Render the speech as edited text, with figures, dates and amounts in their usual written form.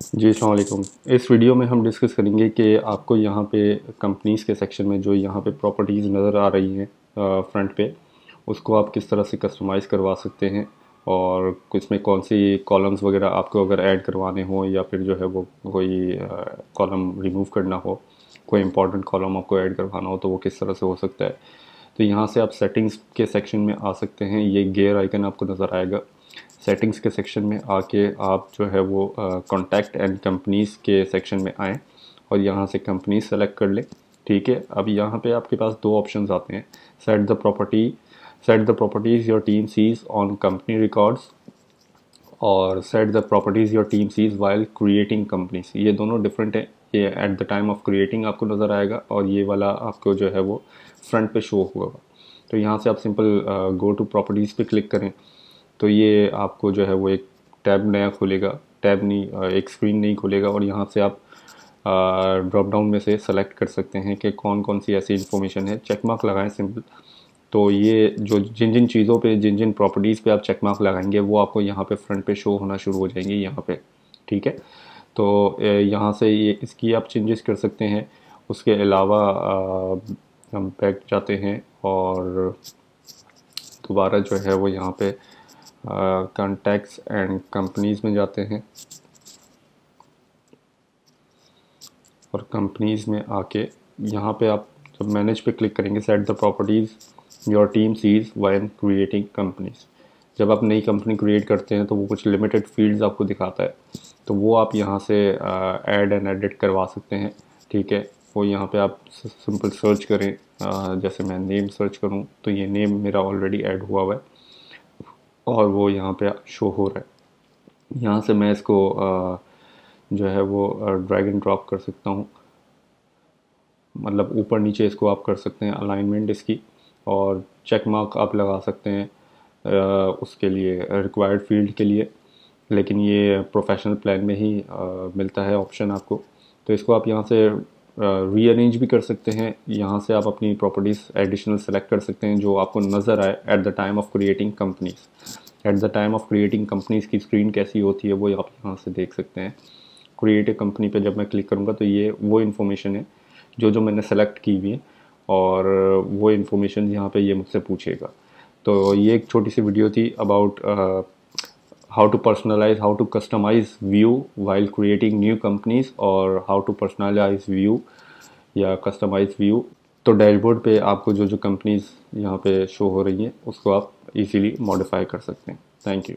जी, अस्सलाम वालेकुम। इस वीडियो में हम डिस्कस करेंगे कि आपको यहाँ पे कंपनीज़ के सेक्शन में जो यहाँ पे प्रॉपर्टीज़ नज़र आ रही हैं फ्रंट पे, उसको आप किस तरह से कस्टमाइज़ करवा सकते हैं और इसमें कौन सी कॉलम्स वगैरह आपको अगर ऐड करवाने हो या फिर जो है वो कोई कॉलम रिमूव करना हो, कोई इंपॉर्टेंट कॉलम आपको ऐड करवाना हो तो वो किस तरह से हो सकता है। तो यहाँ से आप सेटिंग्स के सेक्शन में आ सकते हैं। ये गियर आइकन आपको नज़र आएगा। सेटिंग्स के सेक्शन में आके आप जो है वो कॉन्टैक्ट एंड कंपनीज़ के सेक्शन में आएँ और यहाँ से कंपनी सेलेक्ट कर लें। ठीक है, अब यहाँ पे आपके पास दो ऑप्शंस आते हैं। Set the property set the properties your team sees on company records और set the properties your team sees while creating companies. ये दोनों डिफरेंट है। ये at the time of creating आपको नज़र आएगा और ये वाला आपको जो है वो फ्रंट पे शो होगा। तो यहाँ से आप सिंपल गो टू प्रॉपर्टीज़ पे क्लिक करें तो ये आपको जो है वो एक टैब नया खुलेगा। टैब नहीं, एक स्क्रीन नहीं खुलेगा और यहाँ से आप ड्रॉप डाउन में से सेलेक्ट कर सकते हैं कि कौन कौन सी ऐसी इन्फॉर्मेशन है। चेक मार्क लगाएं सिंपल। तो ये जो जिन जिन चीज़ों पे जिन जिन प्रॉपर्टीज़ पे आप चेक मार्क लगाएंगे वो आपको यहाँ पे फ्रंट पे शो होना शुरू हो जाएंगे यहाँ पे। ठीक है, तो यहाँ से ये इसकी आप चेंजेस कर सकते हैं। उसके अलावा हम बैक जाते हैं और दोबारा जो है वो यहाँ पे कॉन्टैक्ट्स एंड कंपनीज़ में जाते हैं और कंपनीज़ में आके यहाँ पे आप जब मैनेज पे क्लिक करेंगे, set the properties your team sees when creating companies. जब आप नई कंपनी क्रिएट करते हैं तो वो कुछ लिमिटेड फील्ड्स आपको दिखाता है, तो वो आप यहाँ से ऐड एंड एडिट करवा सकते हैं। ठीक है, वो यहाँ पे आप सिंपल सर्च करें। जैसे मैं नेम सर्च करूँ तो ये नेम मेरा ऑलरेडी ऐड हुआ हुआ है और वो यहाँ पे शो हो रहा है। यहाँ से मैं इसको जो है वो ड्रैग एंड ड्रॉप कर सकता हूँ, मतलब ऊपर नीचे इसको आप कर सकते हैं अलाइनमेंट इसकी, और चेक मार्क आप लगा सकते हैं उसके लिए रिक्वायर्ड फील्ड के लिए। लेकिन ये प्रोफेशनल प्लान में ही मिलता है ऑप्शन आपको। तो इसको आप यहाँ से रीअरेंज भी कर सकते हैं। यहाँ से आप अपनी प्रॉपर्टीज़ एडिशनल सेलेक्ट कर सकते हैं जो आपको नज़र आए eight the time of creating companies. Eight the time of creating companies की स्क्रीन कैसी होती है वो आप यहाँ से देख सकते हैं। क्रिएटिव कंपनी पे जब मैं क्लिक करूँगा तो ये वो इन्फॉर्मेशन है जो जो मैंने सेलेक्ट की हुई है और वो इन्फॉर्मेशन यहाँ पे ये मुझसे पूछेगा। तो ये एक छोटी सी वीडियो थी about how to personalize, how to customize view while creating new companies और how to personalize view या customize view। तो डैशबोर्ड पे आपको जो जो कंपनीज यहाँ पे शो हो रही हैं उसको आप इजीली मॉडिफाई कर सकते हैं। Thank you.